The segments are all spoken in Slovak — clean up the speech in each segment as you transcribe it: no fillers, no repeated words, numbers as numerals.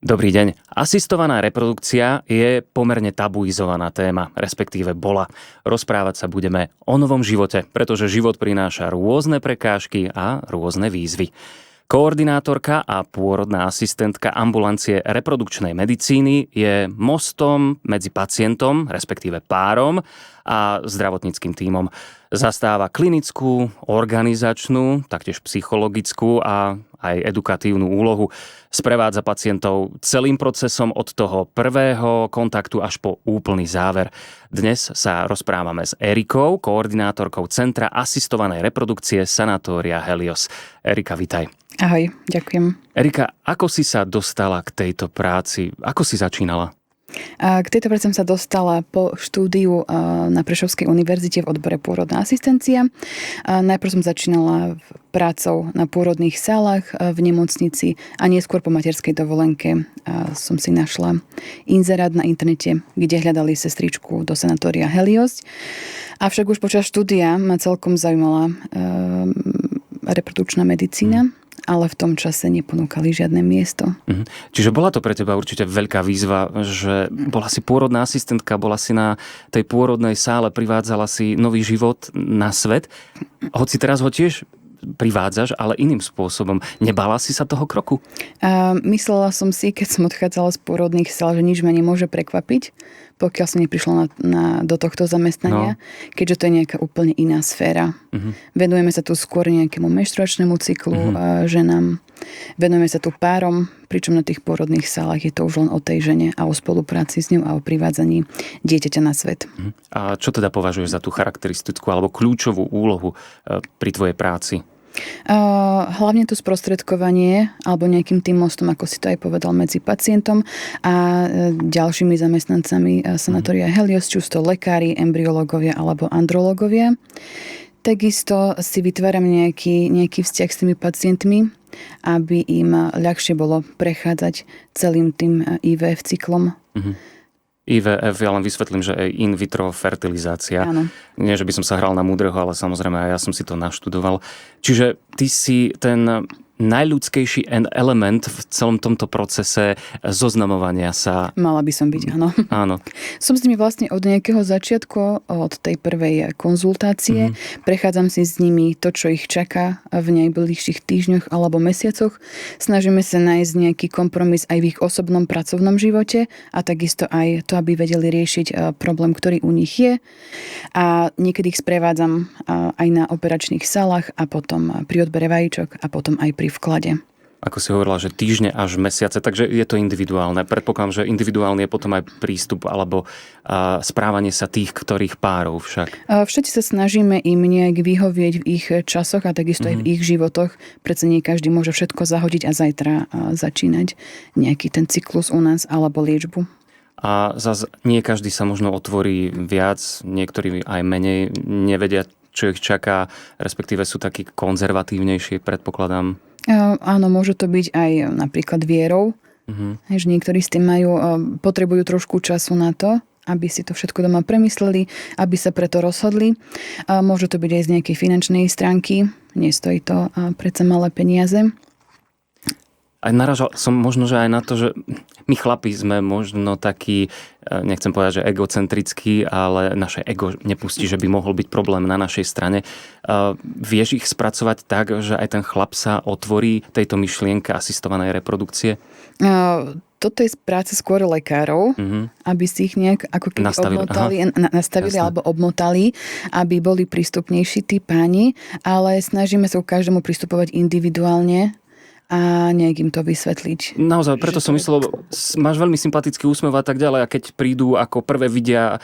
Dobrý deň. Asistovaná reprodukcia je pomerne tabuizovaná téma, respektíve bola. Rozprávať sa budeme o novom živote, pretože život prináša rôzne prekážky a rôzne výzvy. Koordinátorka a pôrodná asistentka ambulancie reprodukčnej medicíny je mostom medzi pacientom, respektíve párom, a zdravotníckym tímom. Zastáva klinickú, organizačnú, taktiež psychologickú a aj edukatívnu úlohu. Sprevádza pacientov celým procesom od toho prvého kontaktu až po úplný záver. Dnes sa rozprávame s Erikou, koordinátorkou Centra asistovanej reprodukcie Sanatória Helios. Erika, vitaj. Ahoj, ďakujem. Erika, ako si sa dostala k tejto práci? Ako si začínala? K tejto práci som sa dostala po štúdiu na Prešovskej univerzite v odbore pôrodná asistencia. Najprv som začínala prácou na pôrodných sálach v nemocnici a neskôr po materskej dovolenke som si našla inzerát na internete, kde hľadali sestričku do Sanatória Helios. Avšak už počas štúdia ma celkom zaujímala reprodukčná medicína, ale v tom čase neponúkali žiadne miesto. Čiže bola to pre teba určite veľká výzva, že bola si pôrodná asistentka, bola si na tej pôrodnej sále, privádzala si nový život na svet. Hoci teraz ho tiež privádzaš, ale iným spôsobom. Nebala si sa toho kroku? Myslela som si, keď som odchádzala z pôrodných sál, že nič ma nemôže prekvapiť, pokiaľ som neprišla do tohto zamestnania, keďže to je nejaká úplne iná sféra. Venujeme sa tu skôr nejakému menštruačnému cyklu ženám. Venujeme sa tu párom, pričom na tých pôrodných sálach je to už len o tej žene a o spolupráci s ňou a o privádzaní dieťaťa na svet. A čo teda považuješ za tú charakteristickú alebo kľúčovú úlohu pri tvojej práci? Hlavne to sprostredkovanie alebo nejakým tým mostom, ako si to aj povedal, medzi pacientom a ďalšími zamestnancami Sanatória Helios, či už to lekári, embryológovia alebo andrológovia. Takisto si vytváram nejaký vzťah s tými pacientmi, aby im ľahšie bolo prechádzať celým tým IVF cyklom. IVF, ja len vysvetlím, že je in vitro fertilizácia. Áno. Nie, že by som sa hral na múdreho, ale samozrejme aj ja som si to naštudoval. Čiže ty si ten najľudskejší element v celom tomto procese zoznamovania sa. Mala by som byť, áno. Áno. Som s nimi vlastne od nejakého začiatku, od tej prvej konzultácie. Prechádzam si s nimi to, čo ich čaká v najbližších týždňoch alebo mesiacoch. Snažíme sa nájsť nejaký kompromis aj v ich osobnom pracovnom živote a takisto aj to, aby vedeli riešiť problém, ktorý u nich je. A niekedy ich sprevádzam aj na operačných salách a potom pri odbere vajíčok a potom aj pri vklade. Ako si hovorila, že týždne až mesiace, takže je to individuálne. Predpokladám, že individuálne je potom aj prístup alebo správanie sa tých, ktorých párov však. Všetci sa snažíme im nejak vyhovieť v ich časoch a takisto aj v ich životoch. Predsa nie každý môže všetko zahodiť a zajtra začínať nejaký ten cyklus u nás alebo liečbu. A zase nie každý sa možno otvorí viac, niektorí aj menej, nevedia, čo ich čaká, respektíve sú takí konzervatívnejší, predpokladám. Áno, môže to byť aj napríklad vierou. Že niektorí s tým potrebujú trošku času na to, aby si to všetko doma premysleli, aby sa preto rozhodli. Môže to byť aj z nejakej finančnej stránky. Nestojí to predsa malé peniaze. Aj naražal som možno, že aj na to, že my chlapi sme možno takí, nechcem povedať, že egocentrickí, ale naše ego nepustí, že by mohol byť problém na našej strane. Vieš ich spracovať tak, že aj ten chlap sa otvorí tejto myšlienke asistovanej reprodukcie? Toto je práca skôr lekárov, aby si ich nejak ako keby nastavili alebo obmotali, aby boli prístupnejší tí páni, ale snažíme sa ku každému pristupovať individuálne a nejak im to vysvetliť. Naozaj, preto som myslel, máš veľmi sympatický úsmev a tak ďalej, a keď prídu, ako prvé vidia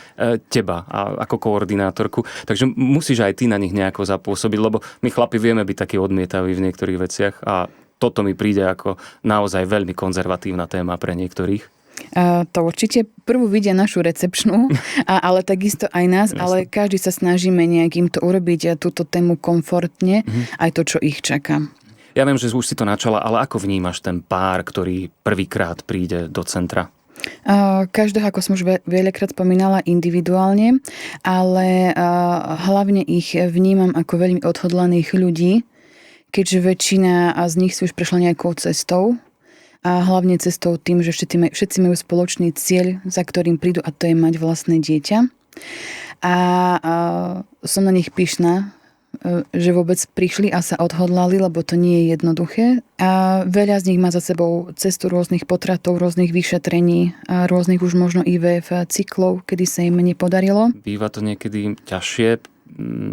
teba ako koordinátorku, takže musíš aj ty na nich nejako zapôsobiť, lebo my chlapi vieme byť takí odmietaví v niektorých veciach a toto mi príde ako naozaj veľmi konzervatívna téma pre niektorých. To určite prvú vidia našu recepčnú, ale takisto aj nás, ale každý sa snažíme nejak im to urobiť, túto tému komfortne, aj to, čo ich čaká. Ja viem, že už si to načala, ale ako vnímaš ten pár, ktorý prvýkrát príde do centra? Každého, ako som už veľakrát spomínala, individuálne, ale hlavne ich vnímam ako veľmi odhodlaných ľudí, keďže väčšina z nich si už prešla nejakou cestou a hlavne cestou tým, že všetci majú spoločný cieľ, za ktorým prídu, a to je mať vlastné dieťa. A som na nich pyšná, že vôbec prišli a sa odhodlali, lebo to nie je jednoduché. A veľa z nich má za sebou cestu rôznych potratov, rôznych vyšetrení a rôznych už možno IVF cyklov, kedy sa im nepodarilo. Býva to niekedy ťažšie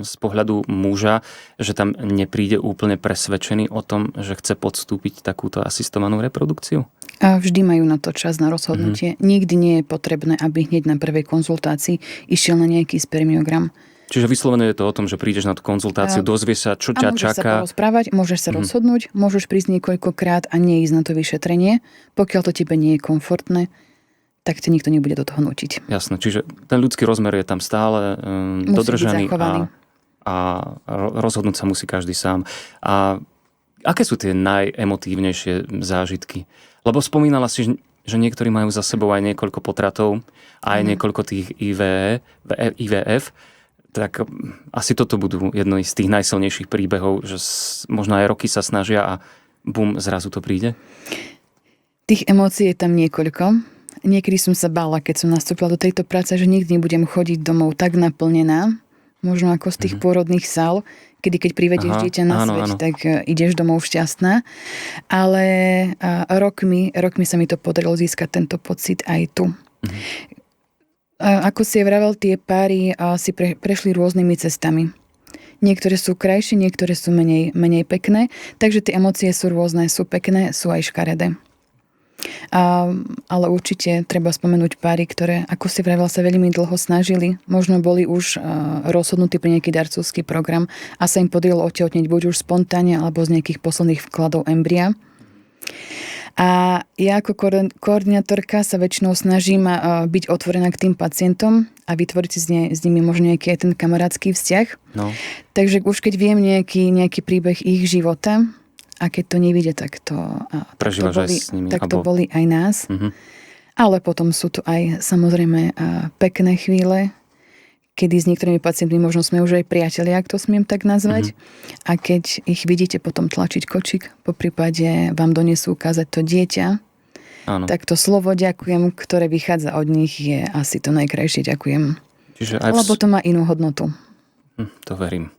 z pohľadu muža, že tam nepríde úplne presvedčený o tom, že chce podstúpiť takúto asistovanú reprodukciu? A vždy majú na to čas na rozhodnutie. Nikdy nie je potrebné, aby hneď na prvej konzultácii išiel na nejaký spermiogram. Čiže vyslovene je to o tom, že prídeš na tú konzultáciu, dozvieš sa, čo ťa čaká. Môžeš sa porozprávať, môžeš sa rozhodnúť, môžeš prísť niekoľkokrát a neísť na to vyšetrenie. Pokiaľ to tebe nie je komfortné, tak ťa nikto nebude do toho nútiť. Jasné, čiže ten ľudský rozmer je tam stále dodržaný a rozhodnúť sa musí každý sám. A aké sú tie najemotívnejšie zážitky? Lebo spomínala si, že niektorí majú za sebou aj niekoľko potratov, aj niekoľko tých IVF, tak asi toto budú jedno z tých najsilnejších príbehov, že možno aj roky sa snažia a bum, zrazu to príde? Tých emócií je tam niekoľko. Niekedy som sa bála, keď som nastúpila do tejto práce, že nikdy nebudem chodiť domov tak naplnená, možno ako z tých pôrodných sál, keď privedieš dieťa na svet, tak ideš domov šťastná. Ale rokmi sa mi to podarilo získať tento pocit aj tu. Ako si vravel, tie páry si prešli rôznymi cestami. Niektoré sú krajšie, niektoré sú menej pekné, takže tie emócie sú rôzne, sú pekné, sú aj škaredé. Ale určite treba spomenúť páry, ktoré, ako si vravel, sa veľmi dlho snažili. Možno boli už rozhodnutí pre nejaký darcovský program a sa im podarilo otehotneť buď už spontánne, alebo z nejakých posledných vkladov embria. A ja ako koordinátorka sa väčšinou snažím byť otvorená k tým pacientom a vytvoriť si s nimi možno nejaký aj ten kamarátsky vzťah. No. Takže už keď viem nejaký príbeh ich života, a keď to nevidie, tak to boli aj nás. Mm-hmm. Ale potom sú tu aj samozrejme pekné chvíle, kedy s niektorými pacientmi možno sme už aj priatelia, ak to smiem tak nazvať. Mm-hmm. A keď ich vidíte potom tlačiť kočík, po prípade vám donesú ukázať to dieťa, tak to slovo ďakujem, ktoré vychádza od nich, je asi to najkrajšie ďakujem. Lebo to má inú hodnotu. To verím.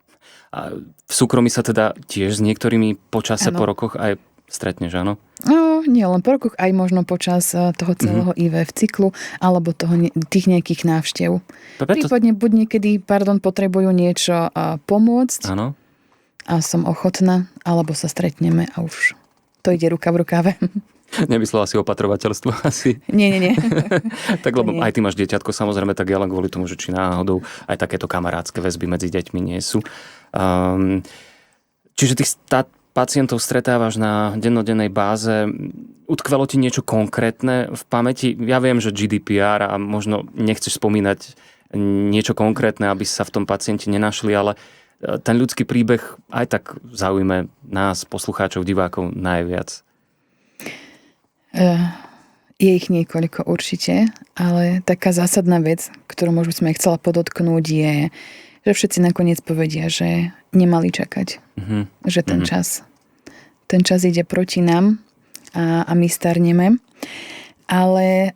A v súkromí sa teda tiež s niektorými počase po rokoch aj stretneš, áno? No, nie len po rokoch, aj možno počas toho celého IVF cyklu, alebo tých nejakých návštev. Prípadne buď niekedy, potrebujú niečo pomôcť. Áno. A som ochotná, alebo sa stretneme a už to ide ruka v rukave. Nemyslela si opatrovateľstvo asi? Nie. Tak lebo aj ty máš dieťatko, samozrejme, tak ja len kvôli tomu, že či náhodou aj takéto kamarátske väzby medzi deťmi nie sú. Čiže tých pacientov stretávaš na dennodennej báze. Utkvelo ti niečo konkrétne v pamäti? Ja viem, že GDPR a možno nechceš spomínať niečo konkrétne, aby sa v tom pacienti nenašli, ale ten ľudský príbeh aj tak zaujme nás, poslucháčov, divákov najviac. Je ich niekoľko určite, ale taká zásadná vec, ktorú možno sme chcela podotknúť, je, že všetci nakoniec povedia, že nemali čakať. Že ten čas ide proti nám a my starneme. Ale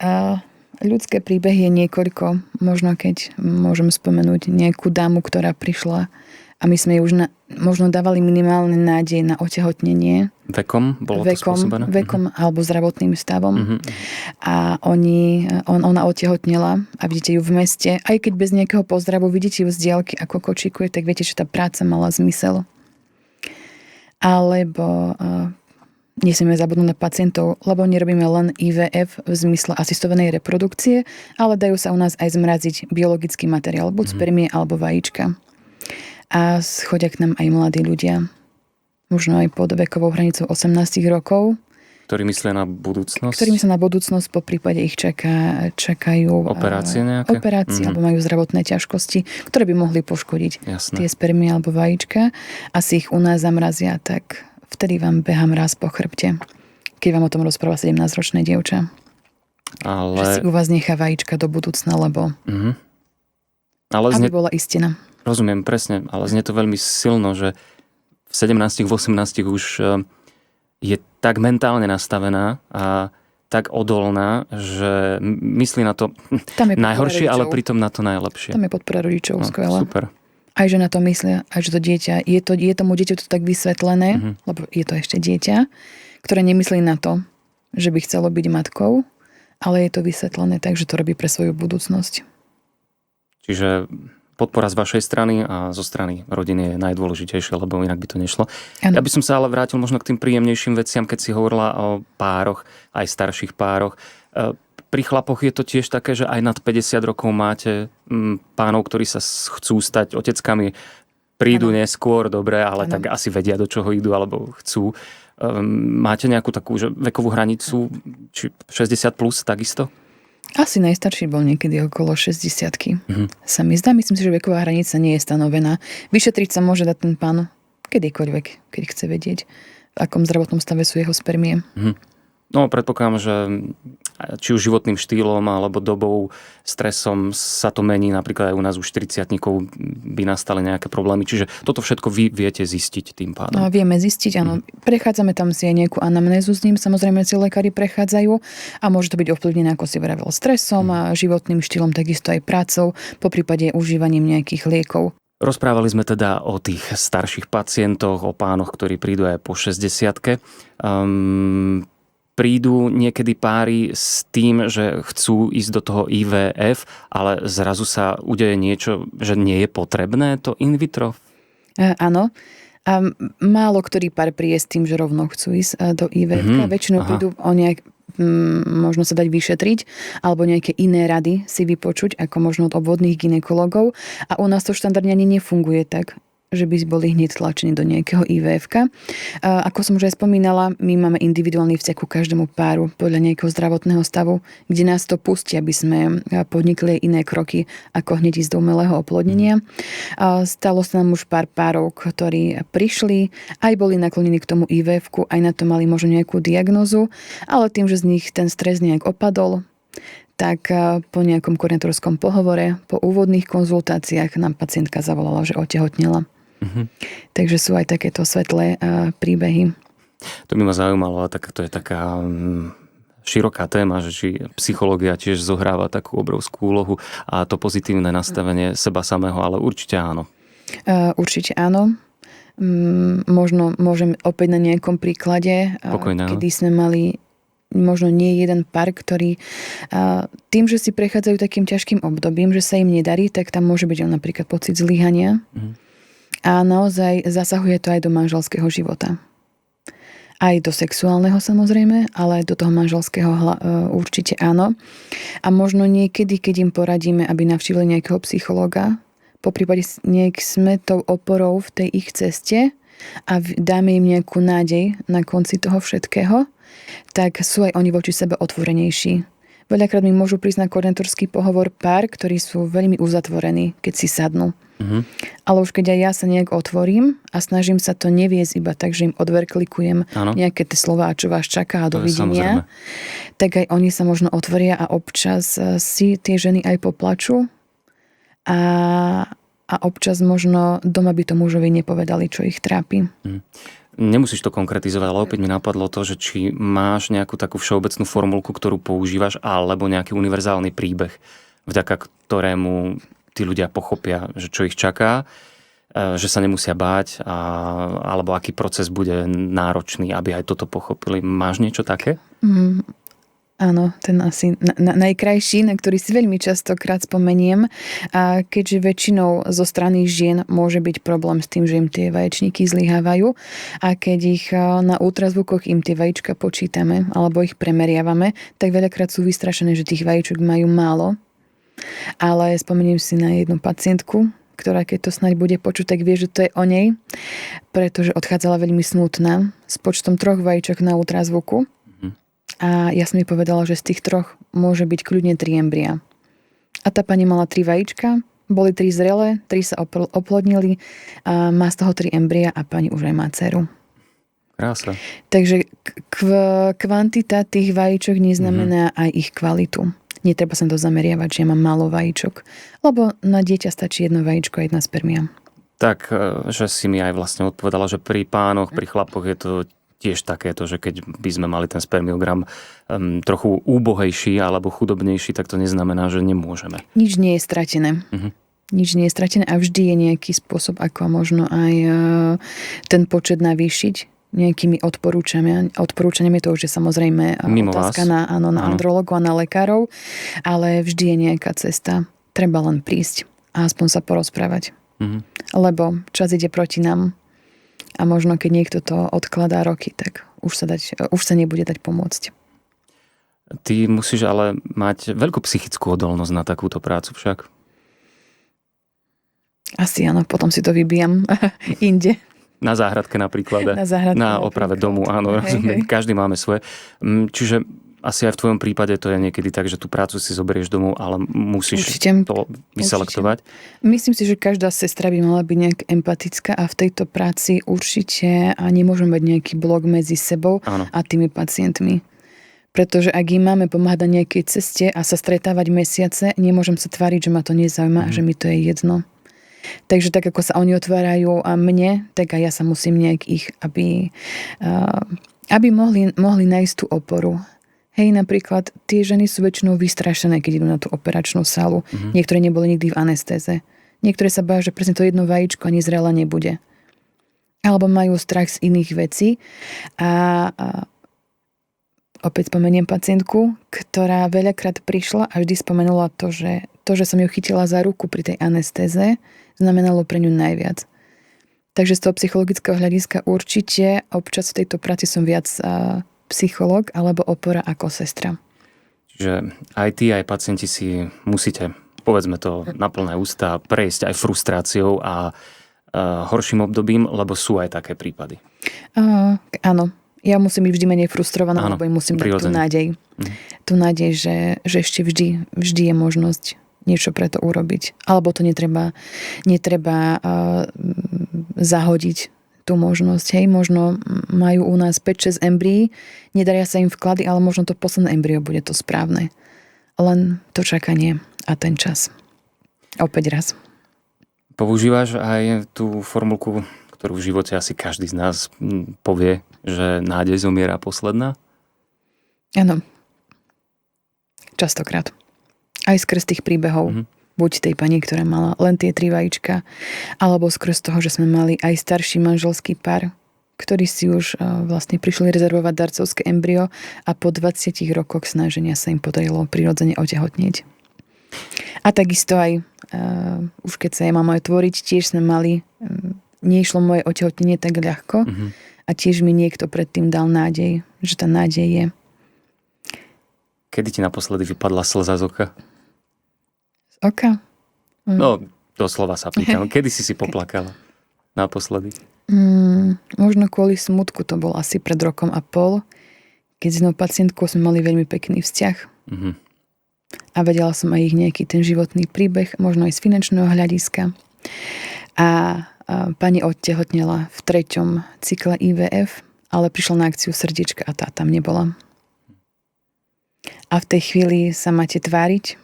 ľudské príbehy je niekoľko. Možno keď môžem spomenúť nejakú dámu, ktorá prišla a my sme jej už možno dávali minimálne nádej na otehotnenie. Vekom? Bolo to spôsobené? Vekom alebo zdravotným stavom. A ona otehotnela a vidíte ju v meste. Aj keď bez nejakého pozdravu vidíte ju z diaľky, ako kočíkuje, tak viete, že tá práca mala zmysel. Alebo nesmieme zabudnúť na pacientov, lebo nerobíme len IVF v zmysle asistovanej reprodukcie, ale dajú sa u nás aj zmraziť biologický materiál, buď spermie alebo vajíčka. A chodia k nám aj mladí ľudia, možno aj pod vekovou hranicou 18 rokov. Ktorí myslia na budúcnosť? Ktorí myslia na budúcnosť, po prípade ich čakajú operácie nejaké? Operácie, alebo majú zdravotné ťažkosti, ktoré by mohli poškodiť tie spermie alebo vajíčka. A si ich u nás zamrazia, tak vtedy vám beha mráz po chrbte, keď vám o tom rozpráva 17-ročné dievča. Že si u vás nechá vajíčka do budúcna, lebo aby bola istina. Rozumiem, presne, ale znie to veľmi silno, že v 17, v 18 už je tak mentálne nastavená a tak odolná, že myslí na to najhoršie, ale pritom na to najlepšie. Tam je podpora rodičov, skvelá. Super. Aj že na to myslia, aj že to dieťa, je tomu dieťaťu to tak vysvetlené, lebo je to ešte dieťa, ktoré nemyslí na to, že by chcelo byť matkou, ale je to vysvetlené tak, že to robí pre svoju budúcnosť. Čiže podpora z vašej strany a zo strany rodiny je najdôležitejšie, lebo inak by to nešlo. Ano. Ja by som sa ale vrátil možno k tým príjemnejším veciam, keď si hovorila o pároch, aj starších pároch. Pri chlapoch je to tiež také, že aj nad 50 rokov máte pánov, ktorí sa chcú stať oteckami, prídu neskôr, dobre, ale tak asi vedia, do čoho idú, alebo chcú. Máte nejakú takú že vekovú hranicu, či 60 plus takisto? Asi najstarší bol niekedy okolo 60-ky. Sa mi zdá, myslím si, že veková hranica nie je stanovená. Vyšetriť sa môže dať ten pán kedykoľvek, keď chce vedieť, v akom zdravotnom stave sú jeho spermie. No, predpokladám, že či už životným štýlom alebo dobou, stresom sa to mení. Napríklad aj u nás už 40-tníkov by nastali nejaké problémy. Čiže toto všetko vy viete zistiť tým pádom. No, vieme zistiť, áno. Prechádzame tam si aj nejakú anamnézu s ním. Samozrejme si lekári prechádzajú a môže to byť ovplyvnené, ako si vravel, stresom a životným štýlom, takisto aj prácou, poprípade užívaním nejakých liekov. Rozprávali sme teda o tých starších pacientoch, o pánoch, ktorí prídu aj po 60-ke. Prídu niekedy páry s tým, že chcú ísť do toho IVF, ale zrazu sa udeje niečo, že nie je potrebné to in vitro? Áno. A málo ktorý pár príde s tým, že rovno chcú ísť do IVF. Väčšinou prídu o nejak možno sa dať vyšetriť alebo nejaké iné rady si vypočuť, ako možno od obvodných gynekologov. A u nás to štandardne ani nefunguje tak, že by boli hneď tlačení do nejakého IVF-ka. Ako som už aj spomínala, my máme individuálny vzťah ku každému páru podľa nejakého zdravotného stavu, kde nás to pustí, aby sme podnikli iné kroky, ako hneď ísť do umelého oplodnenia. Stalo sa nám už pár párov, ktorí prišli, aj boli naklonení k tomu IVF-ku, aj na to mali možno nejakú diagnózu, ale tým, že z nich ten stres nejak opadol, tak po nejakom koordinátorskom pohovore, po úvodných konzultáciách nám pacientka zavolala, že otehotnela. Takže sú aj takéto svetlé príbehy. To by ma zaujímalo, tak to je taká široká téma, že či psychológia tiež zohráva takú obrovskú úlohu a to pozitívne nastavenie seba samého, ale určite áno. Určite áno. Možno môžem opäť na nejakom príklade, kedy sme mali možno nie jeden pár, ktorý tým, že si prechádzajú takým ťažkým obdobím, že sa im nedarí, tak tam môže byť napríklad pocit zlyhania. A naozaj zasahuje to aj do manželského života. Aj do sexuálneho samozrejme, ale aj do toho manželského určite áno. A možno niekedy, keď im poradíme, aby navštívili nejakého psychológa, poprípade sme tou oporou v tej ich ceste a dáme im nejakú nádej na konci toho všetkého, tak sú aj oni voči sebe otvorenejší. Veľakrát mi môžu prísť na koordinátorský pohovor pár, ktorí sú veľmi uzatvorení, keď si sadnú. Ale už keď aj ja sa nejak otvorím a snažím sa to neviesť iba tak, že im odverklikujem nejaké tie slová, čo vás čaká a dovidenia, tak aj oni sa možno otvoria a občas si tie ženy aj poplačú a občas možno doma by to mužovi nepovedali, čo ich trápi. Nemusíš to konkretizovať, ale opäť mi napadlo to, že či máš nejakú takú všeobecnú formulku, ktorú používaš, alebo nejaký univerzálny príbeh, vďaka ktorému tí ľudia pochopia, že čo ich čaká, že sa nemusia báť, alebo aký proces bude náročný, aby aj toto pochopili. Máš niečo také? Áno, ten asi najkrajší, na ktorý si veľmi častokrát spomeniem, a keďže väčšinou zo strany žien môže byť problém s tým, že im tie vaječníky zlyhávajú a keď ich na ultrazvukoch im tie vajíčka počítame alebo ich premeriavame, tak veľakrát sú vystrašené, že tých vajíčok majú málo. Ale spomeniem si na jednu pacientku, ktorá keď to snáď bude počuť, tak vie, že to je o nej, pretože odchádzala veľmi smutná s počtom 3 vajíčok na ultrazvuku. A ja som jej povedala, že z tých 3 môže byť kľudne 3 embria. A tá pani mala 3 vajíčka, boli 3 zrelé, 3 sa oplodnili, a má z toho 3 embria a pani už aj má dceru. Krása. Takže kvantita tých vajíčok neznamená aj ich kvalitu. Netreba sa to zameriavať, že ja mám málo vajíčok, lebo na dieťa stačí 1 vajíčko a 1 spermia. Tak, že si mi aj vlastne odpovedala, že pri pánoch, pri chlapoch je to tiež takéto, že keď by sme mali ten spermiogram trochu úbohejší alebo chudobnejší, tak to neznamená, že nemôžeme. Nič nie je stratené. Nič nie je stratené a vždy je nejaký spôsob, ako možno aj ten počet navýšiť nejakými odporúčaniami. To už je samozrejme mimo otázka vás. na andrologov a na lekárov, ale vždy je nejaká cesta. Treba len prísť a aspoň sa porozprávať. Lebo čas ide proti nám a možno keď niekto to odkladá roky, tak už sa nebude dať pomôcť. Ty musíš ale mať veľkú psychickú odolnosť na takúto prácu však. Asi áno, potom si to vybijam inde. Na záhradke napríklad. Na oprave domu, áno. Hej. Každý máme svoje. Čiže asi aj v tvojom prípade to je niekedy tak, že tú prácu si zoberieš domov, ale musíš to vyselektovať. Určite. Myslím si, že každá sestra by mala byť nejak empatická a v tejto práci určite nemôžeme mať nejaký blok medzi sebou a tými pacientmi. Pretože ak im máme pomáhať na nejakej ceste a sa stretávať mesiace, nemôžem sa tváriť, že ma to nezaujíma a že mi to je jedno. Takže tak, ako sa oni otvárajú a mne, tak aj ja sa musím nejak ich, aby mohli nájsť tú oporu. Hej, napríklad, tie ženy sú väčšinou vystrašené, keď idú na tú operačnú sálu. Niektoré neboli nikdy v anestéze. Niektoré sa bája, že presne to jedno vajíčko ani zrela nebude. Alebo majú strach z iných vecí. A opäť spomeniem pacientku, ktorá veľakrát prišla a vždy spomenula to, že som ju chytila za ruku pri tej anestéze, znamenalo pre ňu najviac. Takže z toho psychologického hľadiska určite občas v tejto práci som viac psychológ alebo opora ako sestra. Čiže aj ty, aj pacienti si musíte, povedzme to na plné ústa, prejsť aj frustráciou a horším obdobím, lebo sú aj také prípady. Áno. Ja musím byť vždy menej frustrovaná, lebo im musím dať tú nádej. Tú nádej, že ešte vždy je možnosť niečo pre to urobiť. Alebo to netreba zahodiť tú možnosť. Hej, možno majú u nás 5-6 embryí, nedaria sa im vklady, ale možno to posledné embryo bude to správne. Len to čakanie a ten čas. Opäť raz. Používaš aj tú formulku, ktorú v živote asi každý z nás povie, že nádej zomiera posledná? Áno. Častokrát. Aj skrz tých príbehov. Buď tej pani, ktorá mala len tie 3 vajíčka, alebo skrz toho, že sme mali aj starší manželský pár, ktorí si už vlastne prišli rezervovať darcovské embryo a po 20 rokoch snaženia sa im podarilo prirodzene otehotnieť. A takisto aj už keď sa ja mám aj tvoriť, tiež sme mali neišlo moje otehotnenie tak ľahko a tiež mi niekto predtým dal nádej, že tá nádej je. Kedy ti naposledy vypadla slza z oka? Z oka? No, doslova sa pýtam. Kedy si poplakala naposledy? Možno kvôli smutku, to bol asi pred 1,5 roka, keď s jednou pacientkou sme mali veľmi pekný vzťah. A vedela som aj ich nejaký ten životný príbeh, možno aj z finančného hľadiska. A pani odtehotnela v 3. cykle IVF, ale prišla na akciu srdiečka a tá tam nebola. A v tej chvíli sa máte tváriť,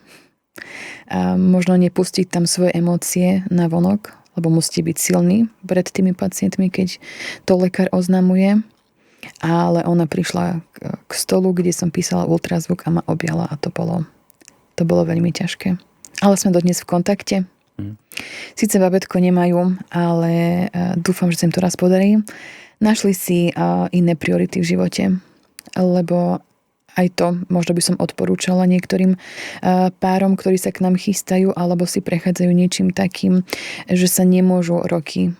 možno nepustiť tam svoje emócie na vonok, lebo musíte byť silní pred tými pacientmi, keď to lekár oznamuje. Ale ona prišla k stolu, kde som písala ultrazvuk a ma objala a to bolo veľmi ťažké. Ale sme dodnes v kontakte. Sice babetko nemajú, ale dúfam, že sa im to raz podarí. Našli si iné priority v živote, lebo aj to možno by som odporúčala niektorým párom, ktorí sa k nám chystajú alebo si prechádzajú niečím takým, že sa nemôžu roky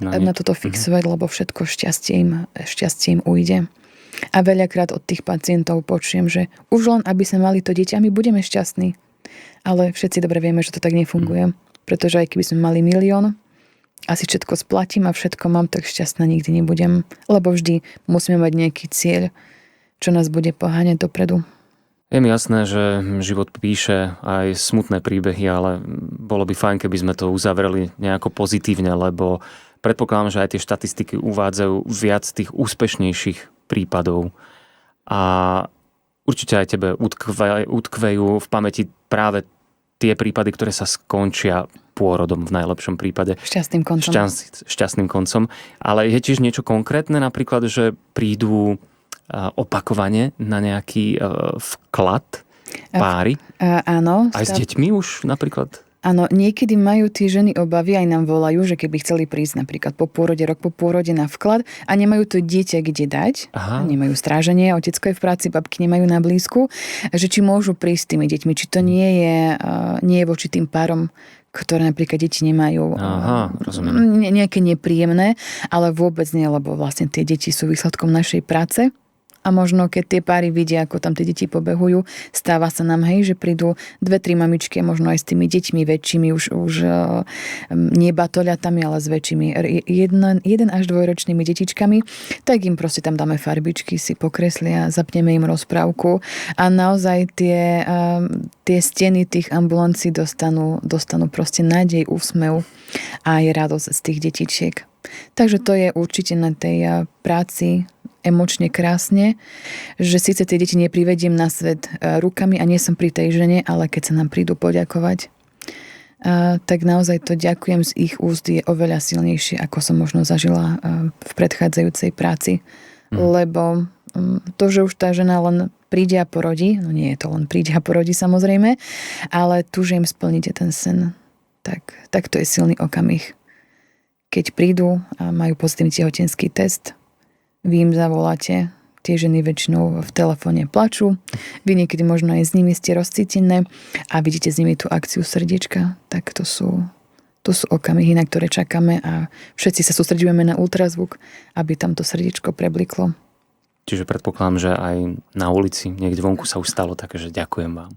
na toto fixovať, lebo všetko šťastie im ujde. A veľakrát od tých pacientov počujem, že už len aby sme mali to dieťa, my budeme šťastní. Ale všetci dobre vieme, že to tak nefunguje. Pretože aj keby sme mali 1 000 000, asi všetko splatím a všetko mám, tak šťastná nikdy nebudem. Lebo vždy musíme mať nejaký cieľ, čo nás bude poháňať dopredu. Je mi jasné, že život píše aj smutné príbehy, ale bolo by fajn, keby sme to uzavreli nejako pozitívne, lebo predpokladám, že aj tie štatistiky uvádzajú viac tých úspešnejších prípadov. A určite aj tebe utkvejú v pamäti práve tie prípady, ktoré sa skončia pôrodom v najlepšom prípade. Šťastným koncom. Šťastným koncom. Ale je tiež niečo konkrétne, napríklad, že prídu opakovane na nejaký vklad páry? Áno. Aj s deťmi už napríklad? Áno, niekedy majú tie ženy obavy, aj nám volajú, že keby chceli prísť napríklad po pôrode, rok po pôrode na vklad a nemajú to dieťa kde dať, nemajú stráženie, otecko je v práci, babky nemajú na blízku, že či môžu prísť s tými deťmi, či to nie je voči tým párom, ktoré napríklad deti nemajú nejaké nepríjemné, ale vôbec nie, lebo vlastne tie deti sú výsledkom našej práce. A možno, keď tie páry vidia, ako tam tie deti pobehujú, stáva sa nám, že prídu 2-3 mamičky, možno aj s tými deťmi väčšími, už nie batoľatami, ale s väčšími 1 až 2-ročnými detičkami, tak im proste tam dáme farbičky, si pokreslia, zapneme im rozprávku a naozaj tie steny tých ambulancií dostanú proste nádej, úsmev a aj radosť z tých detičiek. Takže to je určite na tej práci emočne krásne, že síce tie deti neprivediem na svet rukami a nie som pri tej žene, ale keď sa nám prídu poďakovať, tak naozaj to ďakujem z ich úst je oveľa silnejšie, ako som možno zažila v predchádzajúcej práci. Lebo to, že už tá žena len príde a porodí, no nie je to len príde a porodí samozrejme, ale tu, že im splníte ten sen, tak to je silný okamih. Keď prídu a majú pozitívny tehotenský test, vy im zavoláte, tie ženy väčšinou v telefóne plačú, vy niekedy možno aj s nimi ste rozcítené a vidíte s nimi tú akciu srdiečka, tak to sú okamihy, na ktoré čakáme a všetci sa sústreďujeme na ultrazvuk, aby tam to srdiečko prebliklo. Čiže predpokladám, že aj na ulici, niekde vonku sa už stalo také, že ďakujem vám.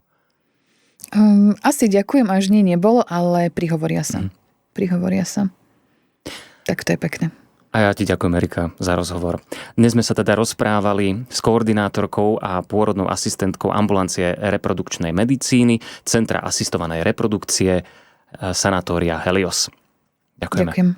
Asi ďakujem, až nebolo, ale prihovoria sa. Prihovoria sa. Tak to je pekné. A ja ti ďakujem, Erika, za rozhovor. Dnes sme sa teda rozprávali s koordinátorkou a pôrodnou asistentkou ambulancie reprodukčnej medicíny, Centra asistovanej reprodukcie, sanatória Helios. Ďakujeme. Ďakujem.